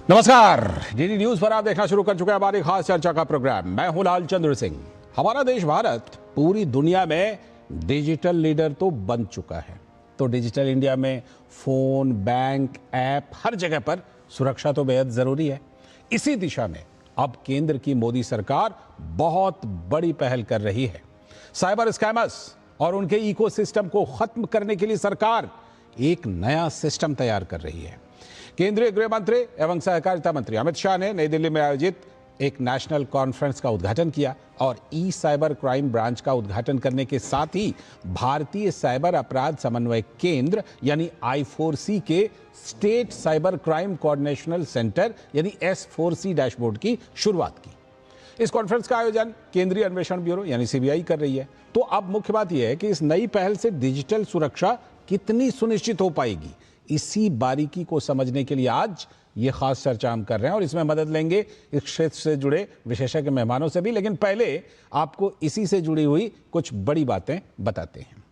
नमस्कार, DD news पर आप देखना शुरू कर चुके हैं हमारी खास चर्चा का प्रोग्राम। मैं हूं लाल चंद्र सिंह। हमारा देश भारत पूरी दुनिया में डिजिटल लीडर तो बन चुका है, तो डिजिटल इंडिया में फोन, बैंक, ऐप हर जगह पर सुरक्षा तो बेहद जरूरी है। इसी दिशा में अब केंद्र की मोदी सरकार बहुत बड़ी पहल कर रही है। साइबर स्कैमर्स और उनके इकोसिस्टम को खत्म करने के लिए सरकार एक नया सिस्टम तैयार कर रही है। केंद्रीय गृह मंत्री एवं सहकारिता मंत्री अमित शाह ने नई दिल्ली में आयोजित एक नेशनल कॉन्फ्रेंस का उद्घाटन किया और ई साइबर क्राइम ब्रांच का उद्घाटन करने के साथ ही भारतीय साइबर अपराध समन्वय केंद्र यानी I4C के स्टेट साइबर क्राइम कोऑर्डिनेशनल सेंटर यानी S4C डैशबोर्ड की शुरुआत की। इस कॉन्फ्रेंस का आयोजन केंद्रीय अन्वेषण ब्यूरो यानी CBI कर रही है। तो अब मुख्य बात यह है कि इस नई पहल से डिजिटल सुरक्षा कितनी सुनिश्चित हो पाएगी, इसी बारीकी को समझने के लिए आज ये खास चर्चा हम कर रहे हैं और इसमें मदद लेंगे इस क्षेत्र से जुड़े विशेषज्ञ मेहमानों से भी। लेकिन पहले आपको इसी से जुड़ी हुई कुछ बड़ी बातें बताते हैं।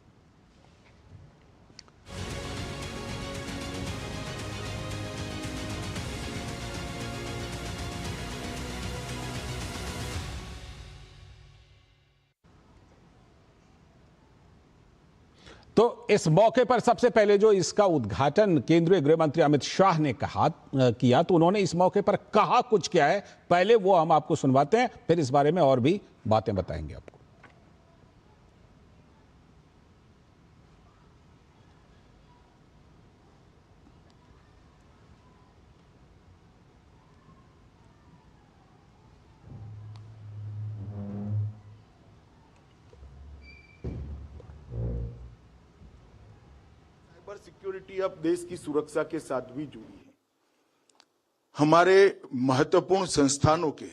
तो इस मौके पर सबसे पहले जो इसका उद्घाटन केंद्रीय गृह मंत्री अमित शाह ने किया, तो उन्होंने इस मौके पर कहा कुछ क्या है, पहले वो हम आपको सुनवाते हैं, फिर इस बारे में और भी बातें बताएंगे आपको। सिक्योरिटी अब देश की सुरक्षा के साथ भी जुड़ी है। हमारे महत्वपूर्ण संस्थानों के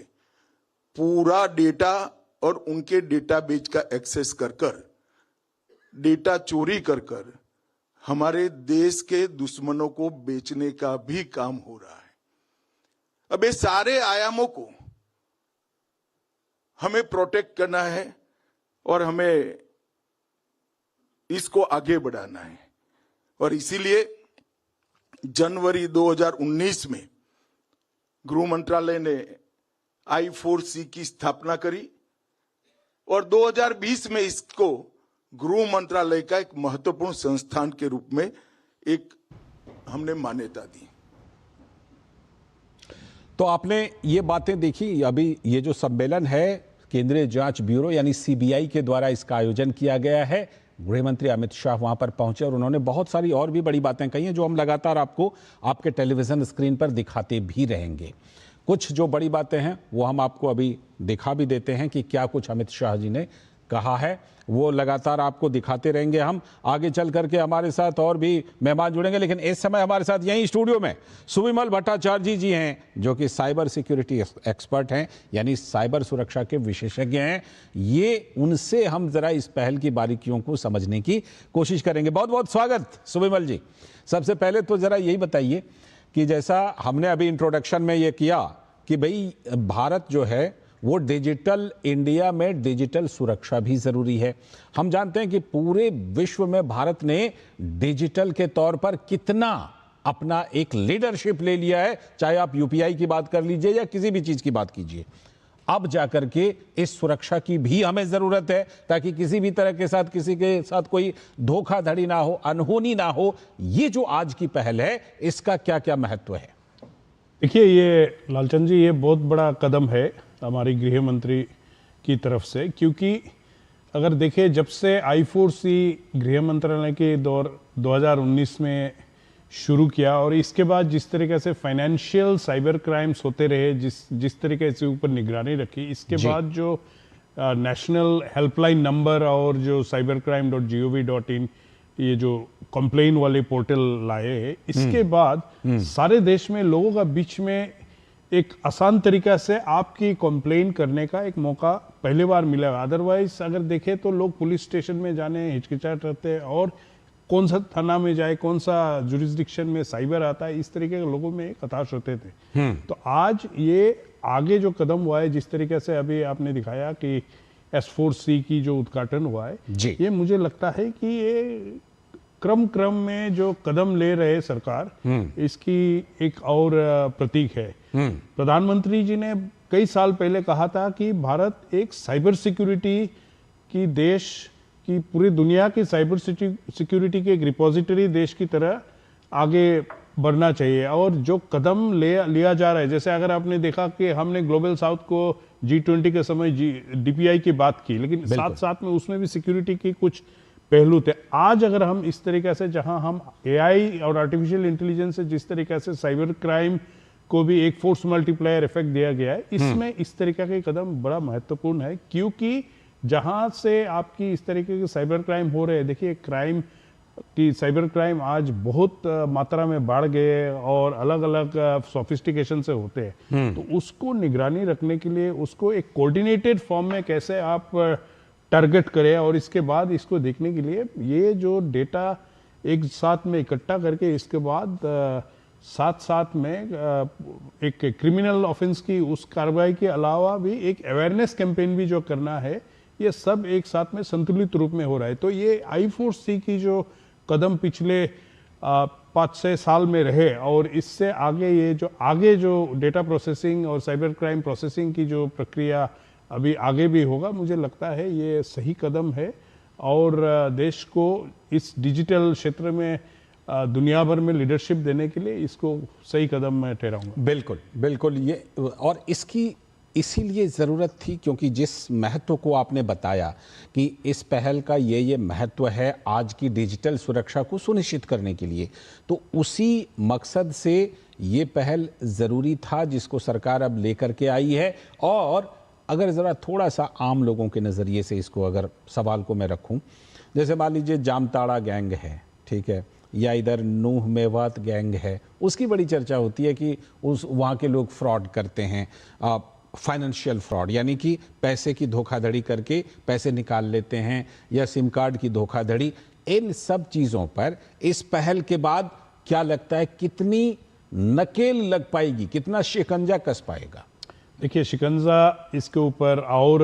पूरा डेटा और उनके डेटाबेस का एक्सेस कर डेटा चोरी कर हमारे देश के दुश्मनों को बेचने का भी काम हो रहा है। अब ये सारे आयामों को हमें प्रोटेक्ट करना है और हमें इसको आगे बढ़ाना है और इसीलिए जनवरी 2019 में गृह मंत्रालय ने I4C की स्थापना करी और 2020 में इसको गृह मंत्रालय का एक महत्वपूर्ण संस्थान के रूप में एक हमने मान्यता दी। तो आपने ये बातें देखी। अभी ये जो सम्मेलन है केंद्रीय जांच ब्यूरो यानी CBI के द्वारा इसका आयोजन किया गया है। गृह मंत्री अमित शाह वहां पर पहुंचे और उन्होंने बहुत सारी और भी बड़ी बातें कही हैं जो हम लगातार आपको आपके टेलीविजन स्क्रीन पर दिखाते भी रहेंगे। कुछ जो बड़ी बातें हैं वो हम आपको अभी दिखा भी देते हैं कि क्या कुछ अमित शाह जी ने कहा है, वो लगातार आपको दिखाते रहेंगे। हम आगे चल करके हमारे साथ और भी मेहमान जुड़ेंगे, लेकिन इस समय हमारे साथ यहीं स्टूडियो में सुविमल भट्टाचार्य जी हैं जो कि साइबर सिक्योरिटी एक्सपर्ट हैं यानी साइबर सुरक्षा के विशेषज्ञ हैं। ये उनसे हम जरा इस पहल की बारीकियों को समझने की कोशिश करेंगे। बहुत बहुत स्वागत सुविमल जी। सबसे पहले तो जरा यही बताइए कि जैसा हमने अभी इंट्रोडक्शन में ये किया कि भाई भारत जो है वो डिजिटल इंडिया में डिजिटल सुरक्षा भी जरूरी है। हम जानते हैं कि पूरे विश्व में भारत ने डिजिटल के तौर पर कितना अपना एक लीडरशिप ले लिया है, चाहे आप UPI की बात कर लीजिए या किसी भी चीज की बात कीजिए। अब जाकर के इस सुरक्षा की भी हमें जरूरत है ताकि किसी भी तरह के साथ किसी के साथ कोई धोखाधड़ी ना हो, अनहोनी ना हो। ये जो आज की पहल है इसका क्या क्या महत्व है? देखिए, ये लालचंद जी, ये बहुत बड़ा कदम है हमारी गृह मंत्री की तरफ से, क्योंकि अगर देखें जब से I4C गृह मंत्रालय के दौर 2019 में शुरू किया और इसके बाद जिस तरीके से फाइनेंशियल साइबर क्राइम्स होते रहे, जिस तरीके से ऊपर निगरानी रखी, इसके बाद जो नेशनल हेल्पलाइन नंबर और जो cybercrime.gov.in ये जो कंप्लेन वाले पोर्टल लाए, इसके बाद सारे देश में लोगों का बीच में एक आसान तरीका से आपकी कंप्लेन करने का एक मौका पहली बार मिला। अदरवाइज अगर देखें तो लोग पुलिस स्टेशन में जाने हिचकिचाहट रहते हैं और कौन सा थाना में जाए, कौन सा जुरिस्डिक्शन में साइबर आता है, इस तरीके के लोगों में एक हताश होते थे। तो आज ये आगे जो कदम हुआ है, जिस तरीके से अभी आपने दिखाया कि S4C की जो उद्घाटन हुआ है, ये मुझे लगता है कि ये क्रम में जो कदम ले रहे सरकार, इसकी एक और प्रतीक है। प्रधानमंत्री जी ने कई साल पहले कहा था कि भारत एक साइबर सिक्योरिटी की देश की, पूरी दुनिया की साइबर सिक्योरिटी की एक रिपोजिटरी देश की तरह आगे बढ़ना चाहिए। और जो कदम लिया जा रहा है, जैसे अगर आपने देखा कि हमने ग्लोबल साउथ को G20 के समय DPI की बात की, लेकिन साथ साथ में उसमें भी सिक्योरिटी की कुछ पहलू थे। आज अगर हम इस तरीके से, जहां हम AI और आर्टिफिशियल इंटेलिजेंस से जिस तरीके से साइबर क्राइम को भी एक फोर्स मल्टीप्लायर इफेक्ट दिया गया है, इसमें इस तरीके के कदम बड़ा महत्वपूर्ण है। क्योंकि जहां से आपकी इस तरीके के साइबर क्राइम हो रहे हैं, देखिए साइबर क्राइम आज बहुत मात्रा में बढ़ गए और अलग अलग सोफिस्टिकेशन से होते हैं। तो उसको निगरानी रखने के लिए उसको एक कोऑर्डिनेटेड फॉर्म में कैसे आप टारगेट करें, और इसके बाद इसको देखने के लिए ये जो डेटा एक साथ में इकट्ठा करके इसके बाद साथ में एक क्रिमिनल ऑफेंस की उस कार्रवाई के अलावा भी एक अवेयरनेस कैंपेन भी जो करना है, ये सब एक साथ में संतुलित रूप में हो रहा है। तो ये I4C की जो कदम पिछले 5-6 साल में रहे, और इससे आगे जो डेटा प्रोसेसिंग और साइबर क्राइम प्रोसेसिंग की जो प्रक्रिया अभी आगे भी होगा, मुझे लगता है ये सही कदम है। और देश को इस डिजिटल क्षेत्र में दुनिया भर में लीडरशिप देने के लिए इसको सही कदम मैं ठहराऊंगा। बिल्कुल बिल्कुल, ये और इसकी इसीलिए ज़रूरत थी क्योंकि जिस महत्व को आपने बताया कि इस पहल का ये महत्व है आज की डिजिटल सुरक्षा को सुनिश्चित करने के लिए, तो उसी मकसद से ये पहल ज़रूरी था जिसको सरकार अब लेकर के आई है। और अगर ज़रा थोड़ा सा आम लोगों के नज़रिए से इसको अगर सवाल को मैं रखूं, जैसे मान लीजिए जामताड़ा गैंग है, ठीक है, या इधर नूह मेवात गैंग है, उसकी बड़ी चर्चा होती है कि वहाँ के लोग फ्रॉड करते हैं, फाइनेंशियल फ्रॉड, यानी कि पैसे की धोखाधड़ी करके पैसे निकाल लेते हैं, या सिम कार्ड की धोखाधड़ी। इन सब चीज़ों पर इस पहल के बाद क्या लगता है कितनी नकेल लग पाएगी, कितना शिकंजा कस पाएगा? देखिए, शिकंजा इसके ऊपर और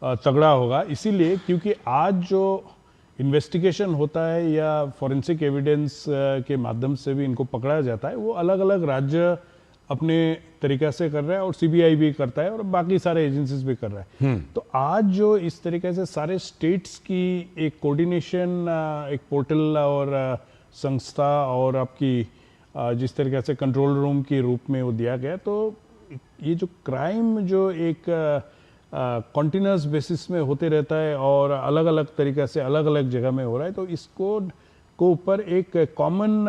तगड़ा होगा, इसीलिए क्योंकि आज जो इन्वेस्टिगेशन होता है या फॉरेंसिक एविडेंस के माध्यम से भी इनको पकड़ा जाता है, वो अलग अलग राज्य अपने तरीका से कर रहा है, और CBI भी करता है और बाकी सारे एजेंसीज भी कर रहा है। तो आज जो इस तरीके से सारे स्टेट्स की एक कोऑर्डिनेशन, एक पोर्टल और संस्था और आपकी जिस तरीके से कंट्रोल रूम के रूप में वो दिया गया, तो ये जो क्राइम जो एक कॉन्टिन्यूस बेसिस में होते रहता है और अलग अलग तरीके से अलग अलग जगह में हो रहा है, तो इसको ऊपर एक कॉमन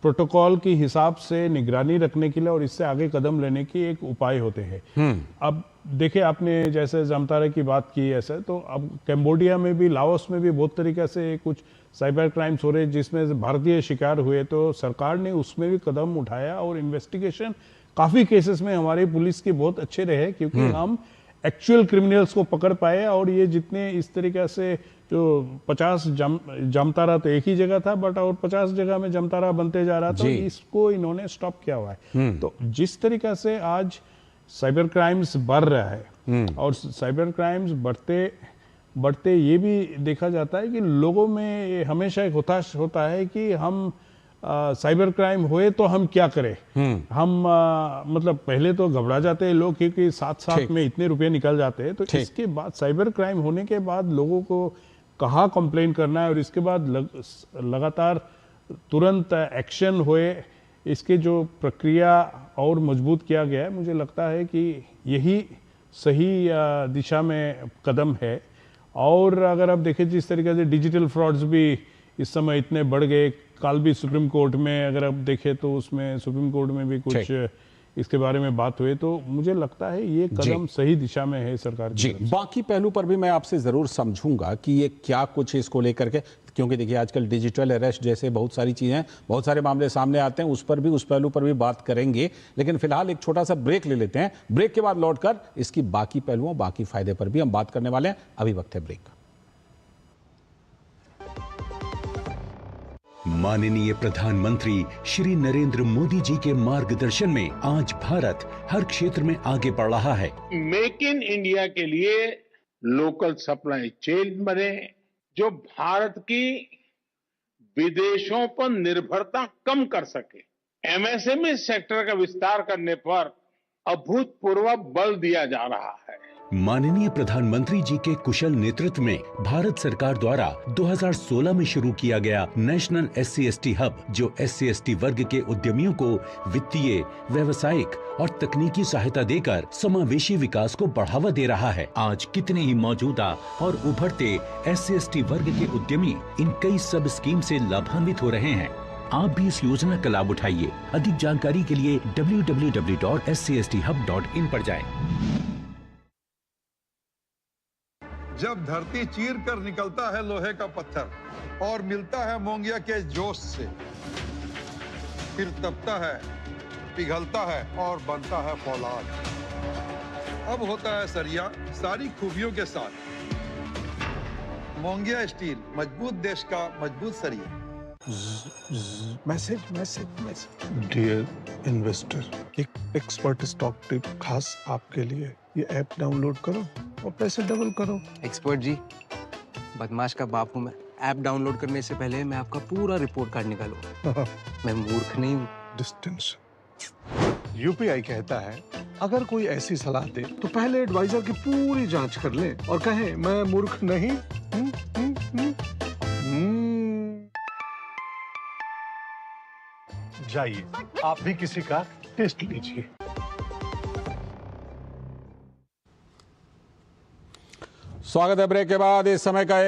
प्रोटोकॉल के हिसाब से निगरानी रखने के लिए और इससे आगे कदम लेने की एक उपाय होते हैं। अब देखिए, आपने जैसे जामताड़ा की बात की ऐसे, तो अब कैम्बोडिया में भी, लाओस में भी बहुत तरीके से कुछ साइबर क्राइम्स हो रहे जिसमें भारतीय शिकार हुए, तो सरकार ने उसमें भी कदम उठाया और इन्वेस्टिगेशन काफी केसेस में हमारी पुलिस के बहुत अच्छे रहे, क्योंकि हम एक्चुअल क्रिमिनल्स को पकड़ पाए। और ये जितने इस तरीके से जो 50 जामताड़ा तो एक ही जगह था, बट और 50 जगह में जामताड़ा बनते जा रहा था, तो इसको इन्होंने स्टॉप किया हुआ है। तो जिस तरीके से आज साइबर क्राइम्स बढ़ रहा है, और साइबर क्राइम्स बढ़ते ये भी देखा जाता है कि लोगों में हमेशा एक हताश होता है कि हम साइबर क्राइम हुए तो हम क्या करें। हम मतलब पहले तो घबरा जाते हैं लोग, क्योंकि साथ में इतने रुपए निकल जाते हैं। तो इसके बाद साइबर क्राइम होने के बाद लोगों को कहाँ कंप्लेन करना है, और इसके बाद लगातार तुरंत एक्शन हुए, इसके जो प्रक्रिया और मजबूत किया गया है, मुझे लगता है कि यही सही दिशा में कदम है। और अगर आप देखें जिस तरीके से डिजिटल फ्रॉड्स भी इस समय इतने बढ़ गए, कल भी सुप्रीम कोर्ट में अगर आप देखें तो उसमें सुप्रीम कोर्ट में भी कुछ इसके बारे में बात हुई, तो मुझे लगता है ये कदम सही दिशा में है सरकार की। बाकी पहलू पर भी मैं आपसे जरूर समझूंगा कि ये क्या कुछ इसको लेकर के, क्योंकि देखिए आजकल डिजिटल अरेस्ट जैसे बहुत सारी चीजें, बहुत सारे मामले सामने आते हैं, उस पहलू पर भी बात करेंगे। लेकिन फिलहाल एक छोटा सा ब्रेक ले लेते हैं। ब्रेक के बाद लौटकर इसकी बाकी पहलुओं, बाकी फायदे पर भी हम बात करने वाले हैं। अभी वक्त है ब्रेक का। माननीय प्रधानमंत्री श्री नरेंद्र मोदी जी के मार्गदर्शन में आज भारत हर क्षेत्र में आगे बढ़ रहा है। मेक इन इंडिया के लिए लोकल सप्लाई चेन बने, जो भारत की विदेशों पर निर्भरता कम कर सके। एमएसएमई सेक्टर का विस्तार करने पर अभूतपूर्व बल दिया जा रहा है। माननीय प्रधानमंत्री जी के कुशल नेतृत्व में भारत सरकार द्वारा 2016 में शुरू किया गया नेशनल SC/ST हब, जो SC/ST वर्ग के उद्यमियों को वित्तीय, व्यावसायिक और तकनीकी सहायता देकर समावेशी विकास को बढ़ावा दे रहा है। आज कितने ही मौजूदा और उभरते SC/ST वर्ग के उद्यमी इन कई सब स्कीम से लाभान्वित हो रहे हैं। आप भी इस योजना का लाभ उठाइए। अधिक जानकारी के लिए www.scSThub.in पर जाएं। जब धरती चीर कर निकलता है लोहे का पत्थर और मिलता है मोंगिया के जोश से, फिर तपता है, पिघलता है और बनता है फौलाद। अब होता है सरिया सारी खूबियों के साथ। मोंगिया स्टील, मजबूत देश का मजबूत सरिया। मैसेज डियर इन्वेस्टर, एक एक्सपर्ट स्टॉक टिप खास आपके लिए। ये ऐप डाउनलोड करो और पैसे डबल करो। एक्सपर्ट जी, बदमाश का बाप हूँ मैं। ऐप डाउनलोड करने से पहले मैं आपका पूरा रिपोर्ट कार्ड निकालूं। मैं मूर्ख नहीं हूँ। डिस्टेंस यूपीआई कहता है अगर कोई ऐसी सलाह दे तो पहले एडवाइजर की पूरी जांच कर ले और कहे मैं मूर्ख नहीं। जाइए आप भी किसी का टेस्ट लीजिए। स्वागत है ब्रेक के बाद। इस समय का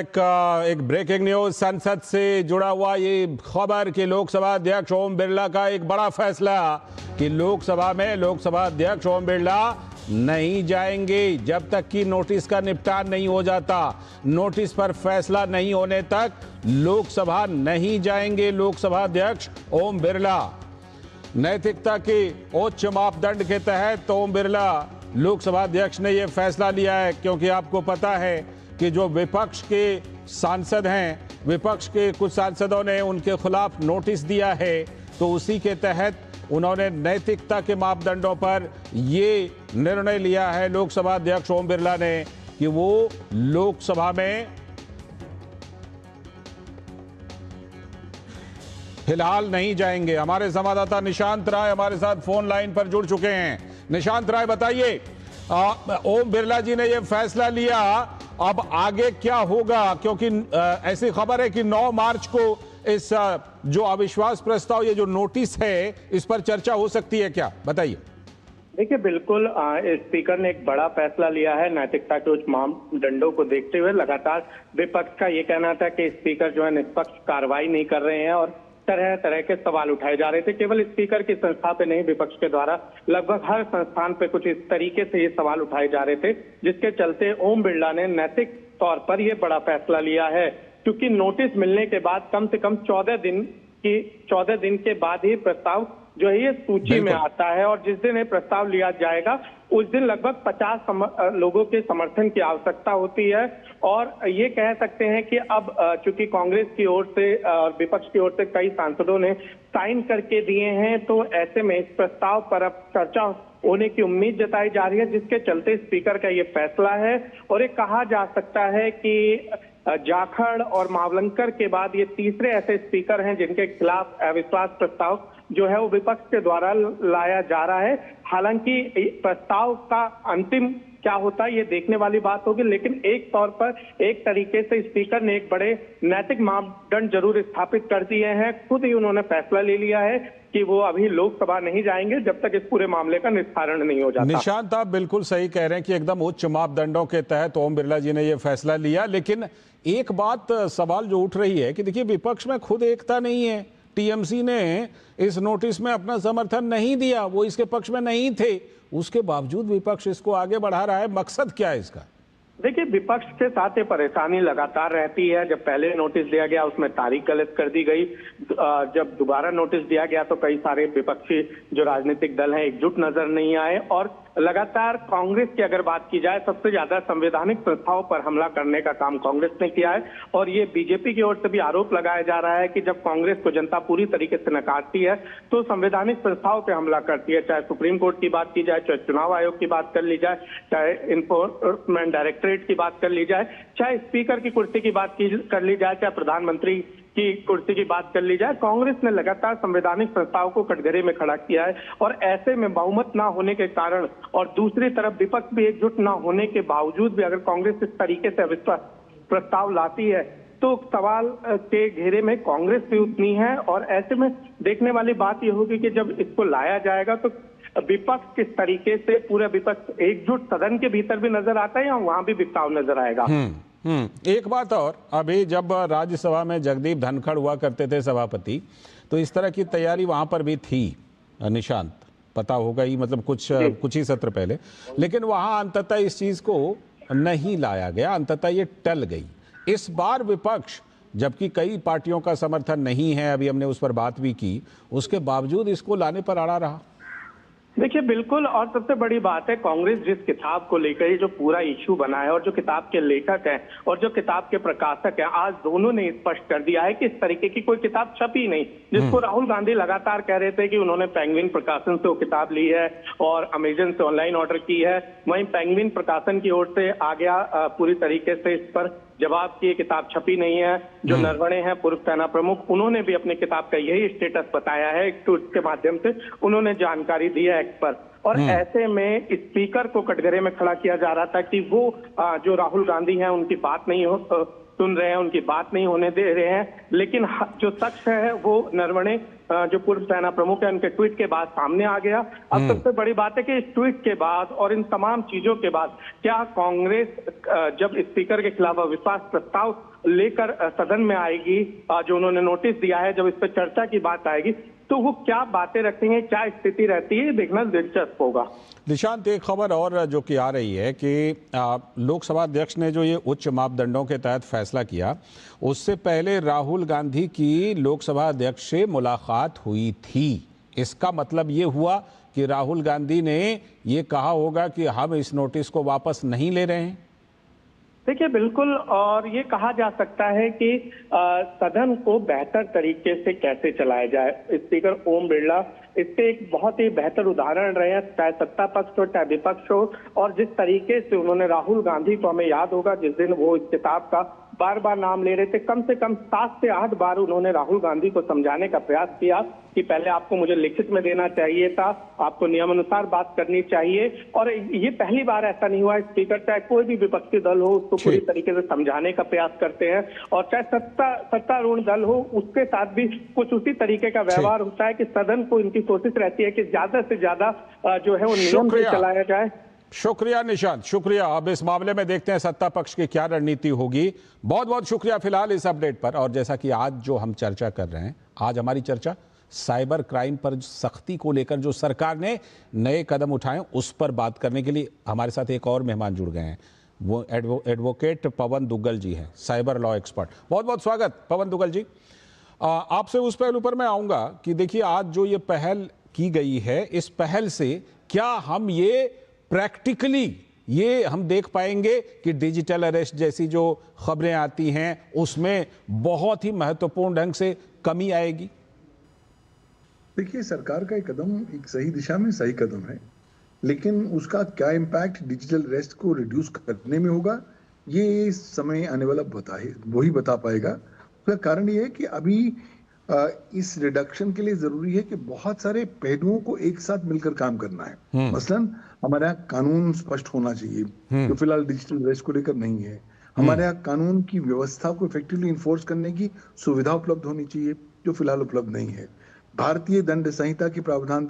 एक ब्रेकिंग न्यूज संसद से जुड़ा हुआ ये खबर कि लोकसभा अध्यक्ष ओम बिरला का एक बड़ा फैसला कि लोकसभा में लोकसभा अध्यक्ष ओम बिरला नहीं जाएंगे जब तक कि नोटिस का निपटान नहीं हो जाता। नोटिस पर फैसला नहीं होने तक लोकसभा नहीं जाएंगे लोकसभा अध्यक्ष ओम बिरला। नैतिकता के उच्च मापदंड के तहत ओम बिरला लोकसभा अध्यक्ष ने यह फैसला लिया है, क्योंकि आपको पता है कि जो विपक्ष के सांसद हैं, विपक्ष के कुछ सांसदों ने उनके खिलाफ नोटिस दिया है, तो उसी के तहत उन्होंने नैतिकता के मापदंडों पर ये निर्णय लिया है लोकसभा अध्यक्ष ओम बिरला ने कि वो लोकसभा में फिलहाल नहीं जाएंगे। हमारे संवाददाता निशांत राय हमारे साथ फोन लाइन पर जुड़ चुके हैं। निशांत राय, बताइए, ओम बिरला जी ने यह फैसला लिया, अब आगे क्या होगा? क्योंकि ऐसी खबर है कि 9 मार्च को इस जो अविश्वास प्रस्ताव, ये जो नोटिस है, इस पर चर्चा हो सकती है क्या? बताइए। देखिए, बिल्कुल स्पीकर ने एक बड़ा फैसला लिया है नैतिकता के उच्च मापदंडों को देखते हुए। लगातार विपक्ष का ये कहना था कि स्पीकर जो है निष्पक्ष कार्रवाई नहीं कर रहे हैं और तरह तरह के सवाल उठाए जा रहे थे। केवल स्पीकर की संस्था पे नहीं, विपक्ष के द्वारा लगभग हर संस्थान पे कुछ इस तरीके से ये सवाल उठाए जा रहे थे, जिसके चलते ओम बिरला ने नैतिक तौर पर यह बड़ा फैसला लिया है। क्योंकि नोटिस मिलने के बाद कम से कम 14 दिन के बाद ही प्रस्ताव जो है ये सूची में आता है और जिस दिन ये प्रस्ताव लिया जाएगा उस दिन लगभग 50 लोगों के समर्थन की आवश्यकता होती है। और ये कह सकते हैं कि अब चूंकि कांग्रेस की ओर से और विपक्ष की ओर से कई सांसदों ने साइन करके दिए हैं, तो ऐसे में इस प्रस्ताव पर अब चर्चा होने की उम्मीद जताई जा रही है, जिसके चलते स्पीकर का ये फैसला है। और ये कहा जा सकता है कि जाखड़ और मावलंकर के बाद ये तीसरे ऐसे स्पीकर हैं जिनके खिलाफ अविश्वास प्रस्ताव जो है वो विपक्ष के द्वारा लाया जा रहा है। हालांकि प्रस्ताव का अंतिम क्या होता है ये देखने वाली बात होगी, लेकिन एक तौर पर एक तरीके से स्पीकर ने एक बड़े नैतिक मापदंड जरूर स्थापित कर दिए हैं। खुद ही उन्होंने फैसला ले लिया है कि वो अभी लोकसभा नहीं जाएंगे जब तक इस पूरे मामले का निस्तारण नहीं हो जाता। निशांत, आप बिल्कुल सही कह रहे हैं कि एकदम उच्च मापदंडों के तहत ओम बिरला जी ने यह फैसला लिया। लेकिन एक बात सवाल जो उठ रही है कि देखिए, विपक्ष में खुद एकता नहीं है। टीएमसी ने इस नोटिस में अपना समर्थन नहीं दिया, वो इसके पक्ष में नहीं थे, उसके बावजूद विपक्ष इसको आगे बढ़ा रहा है। मकसद क्या है इसका? देखिए, विपक्ष के साथ ये परेशानी लगातार रहती है। जब पहले नोटिस दिया गया उसमें तारीख गलत कर दी गई, जब दोबारा नोटिस दिया गया तो कई सारे विपक्षी जो राजनीतिक दल हैं एकजुट नजर नहीं आए। और लगातार कांग्रेस की अगर बात की जाए, सबसे ज्यादा संवैधानिक संस्थाओं पर हमला करने का काम कांग्रेस ने किया है। और ये बीजेपी की ओर से भी आरोप लगाया जा रहा है कि जब कांग्रेस को जनता पूरी तरीके से नकारती है तो संवैधानिक संस्थाओं पर हमला करती है। चाहे सुप्रीम कोर्ट की बात की जाए, चाहे चुनाव आयोग की बात कर ली जाए, चाहे इन्फोर्समेंट डायरेक्टरेट की बात कर ली जाए, चाहे स्पीकर की कुर्सी की बात कर ली जाए, चाहे प्रधानमंत्री की कुर्सी की बात कर ली जाए, कांग्रेस ने लगातार संवैधानिक प्रस्ताव को कटघरे में खड़ा किया है और ऐसे में बहुमत ना होने के कारण और दूसरी तरफ विपक्ष भी एकजुट ना होने के बावजूद भी अगर कांग्रेस इस तरीके से अविश्वास प्रस्ताव लाती है तो सवाल के घेरे में कांग्रेस भी उतनी है। और ऐसे में देखने वाली बात यह होगी कि जब इसको लाया जाएगा तो विपक्ष किस तरीके से, पूरा विपक्ष एकजुट सदन के भीतर भी नजर आता है या वहां भी बिखराव नजर आएगा। एक बात और, अभी जब राज्यसभा में जगदीप धनखड़ हुआ करते थे सभापति, तो इस तरह की तैयारी वहां पर भी थी निशांत, पता होगा ही, मतलब कुछ ही सत्र पहले, लेकिन वहां अंततः इस चीज को नहीं लाया गया, अंततः ये टल गई। इस बार विपक्ष, जबकि कई पार्टियों का समर्थन नहीं है, अभी हमने उस पर बात भी की, उसके बावजूद इसको लाने पर अड़ा रहा। देखिए बिल्कुल, और सबसे बड़ी बात है कांग्रेस जिस किताब को लेकर ये जो पूरा इश्यू बना है और जो किताब के लेखक हैं और जो किताब के प्रकाशक हैं, आज दोनों ने स्पष्ट कर दिया है कि इस तरीके की कोई किताब छपी नहीं। जिसको राहुल गांधी लगातार कह रहे थे कि उन्होंने पेंगुइन प्रकाशन से वो किताब ली है और अमेजन से ऑनलाइन ऑर्डर की है, वहीं पेंगुइन प्रकाशन की ओर से आ गया पूरी तरीके से इस पर जवाब की किताब छपी नहीं है। जो नरवणे हैं पूर्व सेना प्रमुख, उन्होंने भी अपनी किताब का यही स्टेटस बताया है, एक ट्वीट के माध्यम से उन्होंने जानकारी दी है एक्स पर। और ऐसे में स्पीकर को कटघरे में खड़ा किया जा रहा था कि वो जो राहुल गांधी हैं उनकी बात नहीं सुन रहे हैं, उनकी बात नहीं होने दे रहे हैं। लेकिन जो सच है वो नरवणे जो पूर्व सेना प्रमुख है उनके ट्वीट के बाद सामने आ गया। अब सबसे बड़ी बात है कि इस ट्वीट के बाद और इन तमाम चीजों के बाद क्या कांग्रेस जब स्पीकर के खिलाफ अविश्वास प्रस्ताव लेकर सदन में आएगी, जो उन्होंने नोटिस दिया है, जब इस पर चर्चा की बात आएगी तो वो क्या बातें रखेंगे, क्या स्थिति रहती है, देखना दिलचस्प होगा। निशांत, एक खबर और जो कि आ रही है कि लोकसभा अध्यक्ष ने जो ये उच्च मापदंडों के तहत फैसला किया, उससे पहले राहुल गांधी की लोकसभा अध्यक्ष से मुलाकात हुई थी। इसका मतलब ये हुआ कि राहुल गांधी ने ये कहा होगा कि हम इस नोटिस को वापस नहीं ले रहे हैं। देखिए बिल्कुल, और ये कहा जा सकता है कि सदन को बेहतर तरीके से कैसे चलाया जाए। स्पीकर ओम बिरला इसके एक बहुत ही बेहतर उदाहरण रहे हैं, चाहे सत्ता पक्ष हो चाहे विपक्ष हो। और जिस तरीके से उन्होंने राहुल गांधी को, हमें याद होगा जिस दिन वो इस किताब का बार बार नाम ले रहे थे, कम से कम 7 से 8 बार उन्होंने राहुल गांधी को समझाने का प्रयास किया कि पहले आपको मुझे लिखित में देना चाहिए था, आपको नियमानुसार बात करनी चाहिए। और ये पहली बार ऐसा नहीं हुआ। स्पीकर चाहे कोई भी विपक्षी दल हो उसको पूरी तरीके से समझाने का प्रयास करते हैं, और चाहे सत्तारूढ़ दल हो उसके साथ भी कुछ उसी तरीके का व्यवहार होता है कि सदन को इनकी कोशिश रहती है कि ज्यादा से ज्यादा जो है वो नियम से चलाया जाए। शुक्रिया निशांत, शुक्रिया। अब इस मामले में देखते हैं सत्ता पक्ष की क्या रणनीति होगी। बहुत बहुत शुक्रिया फिलहाल इस अपडेट पर। और जैसा कि आज जो हम चर्चा कर रहे हैं, आज हमारी चर्चा साइबर क्राइम पर सख्ती को लेकर जो सरकार ने नए कदम उठाए उस पर बात करने के लिए हमारे साथ एक और मेहमान जुड़ गए हैं। वो एडवोकेट पवन दुग्गल जी हैं, साइबर लॉ एक्सपर्ट। बहुत बहुत स्वागत पवन दुग्गल जी। आपसे उस पहलू पर मैं आऊंगा कि देखिए आज जो ये पहल की गई है, इस पहल से क्या हम ये प्रैक्टिकली ये हम देख पाएंगे कि डिजिटल अरेस्ट जैसी जो खबरें आती हैं उसमें बहुत ही महत्वपूर्ण ढंग से कमी आएगी? देखिए, सरकार का एक कदम एक सही दिशा में सही कदम है, लेकिन उसका क्या इम्पैक्ट डिजिटल अरेस्ट को रिड्यूस करने में होगा ये समय आने वाला वही बता पाएगा। उसका कारण ये है कि अभी इस रिडक्शन के लिए जरूरी है कि बहुत सारे पहलुओं को एक साथ मिलकर काम करना है। मसलन हमारे यहाँ कानून स्पष्ट होना चाहिए, जो फिलहाल डिजिटल अरेस्ट को लेकर नहीं है। हमारे यहाँ कानून की व्यवस्था को इफेक्टिवली इन्फोर्स करने की सुविधा उपलब्ध होनी चाहिए, जो फिलहाल उपलब्ध नहीं है। भारतीय दंड संहिता के प्रावधान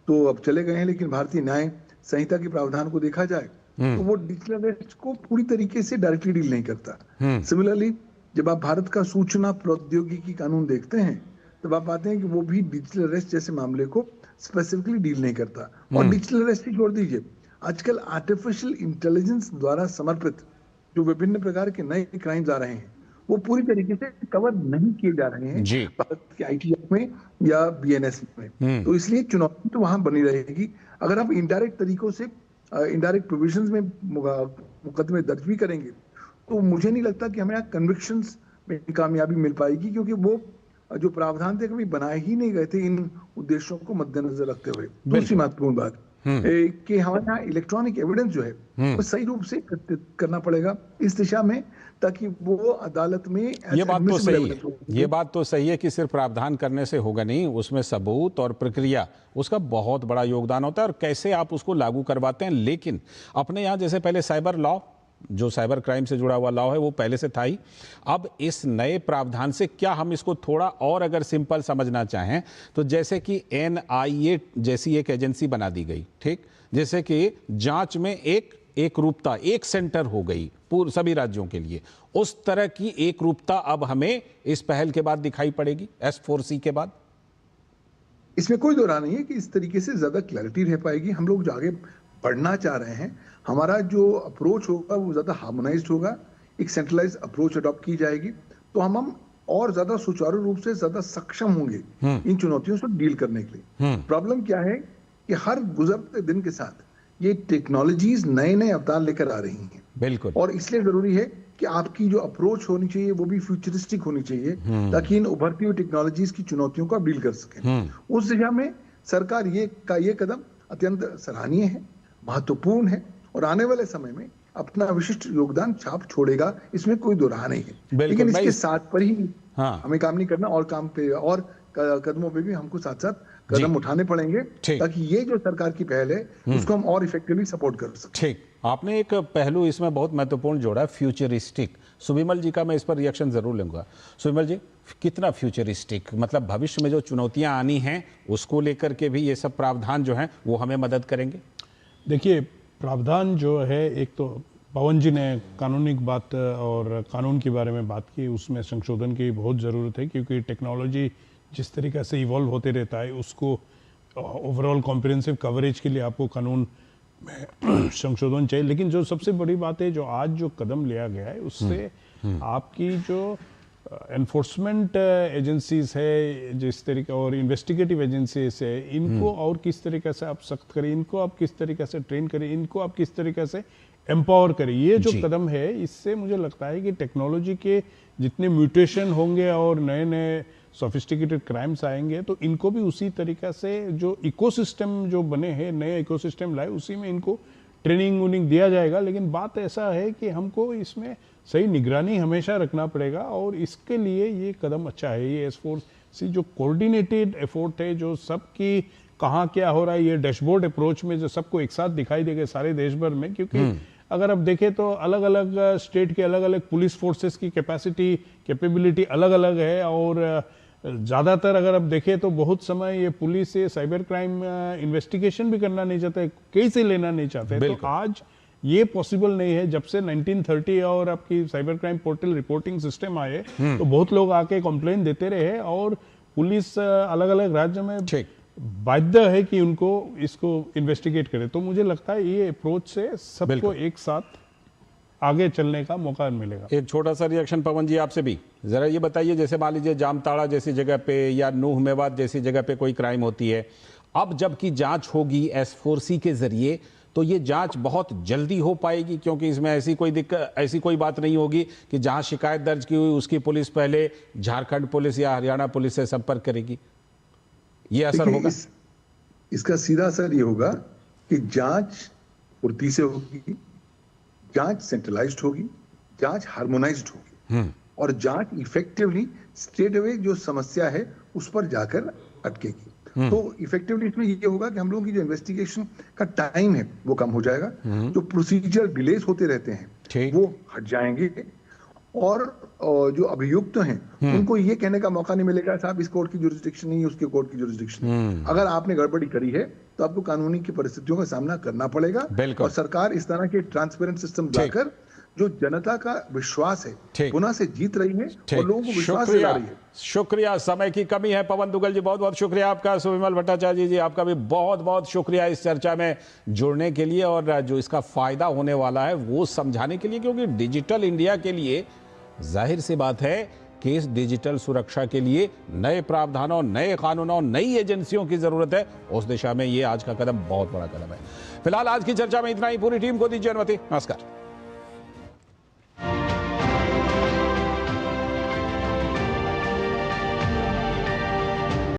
तो अब चले गए हैं, लेकिन भारतीय न्याय संहिता के प्रावधान को देखा जाए तो वो डिजिटल अरेस्ट को पूरी तरीके से डायरेक्टली डील नहीं करता। सिमिलरली जब आप भारत का सूचना प्रौद्योगिकी कानून देखते हैं तब आप पाते हैं कि वो भी डिजिटल अरेस्ट जैसे मामले को स्पेसिफिकली डील नहीं करता। और डिजिटल अरेस्ट ही छोड़ दीजिए, आजकल आर्टिफिशियल इंटेलिजेंस द्वारा समर्पित जो विभिन्न प्रकार के नए क्राइम्स आ रहे हैं वो पूरी तरीके से कवर नहीं किए जा रहे हैं भारत के आईटी एक्ट में या बीएनएस में। तो इसलिए चुनौती तो वहां बनी रहेगी। अगर आप इनडायरेक्ट तरीकों से इनडायरेक्ट प्रोविजंस में मुकदमे दर्ज भी करेंगे तो मुझे नहीं लगता कि हमें यहाँ कन्विक्शंस में कामयाबी मिल पाएगी, क्योंकि वो जो प्रावधान थे कभी बनाए ही नहीं गए थे इन उद्देश्यों को मद्देनजर रखते हुए। दूसरी महत्वपूर्ण बात, कि हमारे यहाँ इलेक्ट्रॉनिक एविडेंस जो है वो सही रूप से करना पड़ेगा इस दिशा में, ताकि वो अदालत में ये बात तो सही है, ये बात तो सही है कि सिर्फ प्रावधान करने से होगा नहीं, उसमें सबूत और प्रक्रिया उसका बहुत बड़ा योगदान होता है और कैसे आप उसको लागू करवाते हैं। लेकिन अपने यहाँ जैसे पहले साइबर लॉ, जो साइबर क्राइम से जुड़ा हुआ लॉ है वो पहले से था ही, अब इस नए प्रावधान से क्या हम इसको थोड़ा और अगर सिंपल समझना चाहें तो जैसे कि NIA जैसी एक एजेंसी बना दी गई, ठीक, जैसे कि जांच में एक रूपता, एक सेंटर हो गई पूरे सभी राज्यों के लिए, उस तरह की एक रूपता अब हमें इस पहल के बाद दिखाई पड़ेगी, S4C के बाद। इसमें कोई दो राय नहीं है कि इस तरीके से ज्यादा क्लैरिटी रह पाएगी। हम लोग जो आगे बढ़ना चाह रहे हैं, हमारा जो अप्रोच होगा वो ज्यादा हार्मोनाइज्ड होगा, एक सेंट्रलाइज्ड अप्रोच अडॉप्ट की जाएगी, तो हम और ज्यादा सुचारू रूप से ज्यादा सक्षम होंगे इन चुनौतियों से डील करने के लिए। प्रॉब्लम क्या है कि हर गुजरते दिन के साथ ये टेक्नोलॉजीज नए नए अवतार लेकर आ रही हैं, बिल्कुल, और इसलिए जरूरी है कि आपकी जो अप्रोच होनी चाहिए वो भी फ्यूचरिस्टिक होनी चाहिए, ताकि इन उभरती हुई टेक्नोलॉजीज की चुनौतियों का डील कर सकें। उस दिशा में सरकार ये कदम अत्यंत सराहनीय है, महत्वपूर्ण है, और आने वाले समय में अपना विशिष्ट योगदान छाप छोड़ेगा, इसमें कोई दो राह नहीं है। लेकिन इसके साथ पर ही हमें काम नहीं करना, और काम पे और कदमों पे भी हमको साथ साथ कदम उठाने पड़ेंगे, ताकि ये जो सरकार की पहल है उसको हम और इफेक्टिवली सपोर्ट कर सकें। ठीक, आपने एक पहलू इसमें बहुत महत्वपूर्ण जोड़ा, फ्यूचरिस्टिक। सुविमल जी का मैं इस पर रिएक्शन जरूर लूंगा। सुविमल जी, कितना फ्यूचरिस्टिक, मतलब भविष्य में जो चुनौतियां आनी हैं उसको लेकर के भी ये सब प्रावधान जो हैं वो हमें मदद करेंगे? देखिए, प्रावधान जो है, एक तो पवन जी ने कानूनी बात और कानून के बारे में बात की, उसमें संशोधन की बहुत ज़रूरत है, क्योंकि टेक्नोलॉजी जिस तरीक़े से इवॉल्व होते रहता है उसको ओवरऑल कॉम्प्रिहेंसिव कवरेज के लिए आपको कानून में संशोधन चाहिए। लेकिन जो सबसे बड़ी बात है, जो आज जो कदम लिया गया है उससे आपकी जो एनफोर्समेंट एजेंसीज है जिस तरीके, और इन्वेस्टिगेटिव एजेंसीज है, इनको और किस तरीके से आप सख्त करें, इनको आप किस तरीके से ट्रेन करें, इनको आप किस तरीके से एम्पावर करें, ये जो कदम है, इससे मुझे लगता है कि टेक्नोलॉजी के जितने म्यूटेशन होंगे और नए नए सोफिस्टिकेटेड क्राइम्स आएंगे, तो इनको भी उसी तरीका से जो इकोसिस्टम जो बने हैं, नए इकोसिस्टम लाए, उसी में इनको ट्रेनिंग वूनिंग दिया जाएगा। लेकिन बात ऐसा है कि हमको इसमें सही निगरानी हमेशा रखना पड़ेगा, और इसके लिए ये कदम अच्छा है। ये S4C जो कोऑर्डिनेटेड एफर्ट है, जो सबकी कहाँ क्या हो रहा है, ये डैशबोर्ड अप्रोच में जो सबको एक साथ दिखाई देगा सारे देश भर में, क्योंकि अगर आप देखें तो अलग अलग स्टेट के अलग अलग पुलिस फोर्सेस की कैपेबिलिटी अलग अलग है, और ज़्यादातर अगर आप देखें तो बहुत समय ये पुलिस से साइबर क्राइम इन्वेस्टिगेशन भी करना नहीं चाहते, केस ही लेना नहीं चाहते। तो आज ये पॉसिबल नहीं है। जब से 1930 और आपकी cyber crime portal reporting system आए, तो बहुत लोग आके कंप्लेन देते रहे, और पुलिस अलग अलग राज्य में बाध्य है कि उनको इसको इन्वेस्टिगेट करे। तो मुझे लगता है ये अप्रोच से सबको एक साथ आगे चलने का मौका मिलेगा। एक छोटा सा रिएक्शन पवन जी आपसे भी, जरा ये बताइए, जैसे मान लीजिए जामताड़ा जैसी जगह पे या नूह मेवात जैसी जगह पे कोई क्राइम होती है, अब जबकि जांच होगी S4C के जरिए, तो ये जांच बहुत जल्दी हो पाएगी, क्योंकि इसमें ऐसी कोई दिक्कत, ऐसी कोई बात नहीं होगी कि जहां शिकायत दर्ज की हुई उसकी पुलिस पहले झारखंड पुलिस या हरियाणा पुलिस से संपर्क करेगी। ये असर होगा? इसका सीधा असर ये होगा कि जांच फुर्ती से होगी, जांच सेंट्रलाइज्ड होगी, जांच हार्मोनाइज्ड होगी, और जांच इफेक्टिवली स्ट्रेट अवे जो समस्या है उस पर जाकर अटकेगी। तो इफेक्टिवली इसमें ये होगा कि हम लोगों की जो इन्वेस्टिगेशन का टाइम है वो कम हो जाएगा, जो प्रोसीजर डिलेस होते रहते हैं वो हट जाएंगे, और जो अभियुक्त हैं उनको ये कहने का मौका नहीं मिलेगा साहब इस कोर्ट की जुरिस्डिक्शन नहीं है, उसके कोर्ट की जुरिस्डिक्शन। अगर आपने गड़बड़ी करी है तो आपको कानूनी की परिस्थितियों का सामना करना पड़ेगा, और सरकार इस तरह के ट्रांसपेरेंट सिस्टम लाकर जो जनता का विश्वास है पुनः से जीत रही है और लोगों को विश्वास दिला रही है। शुक्रिया, समय की कमी है। पवन दुग्गल जी बहुत बहुत शुक्रिया आपका। सुविमल भट्टाचार्य जी आपका भी बहुत बहुत शुक्रिया इस चर्चा में जुड़ने के लिए, और जो इसका फायदा होने वाला है वो समझाने के लिए, क्योंकि डिजिटल इंडिया के लिए जाहिर सी बात है कि इस डिजिटल सुरक्षा के लिए नए प्रावधानों, नए कानूनों, नई एजेंसियों की जरूरत है। उस दिशा में ये आज का कदम बहुत बड़ा कदम है। फिलहाल आज की चर्चा में इतना ही। पूरी टीम को दीजिए अनुमति। नमस्कार।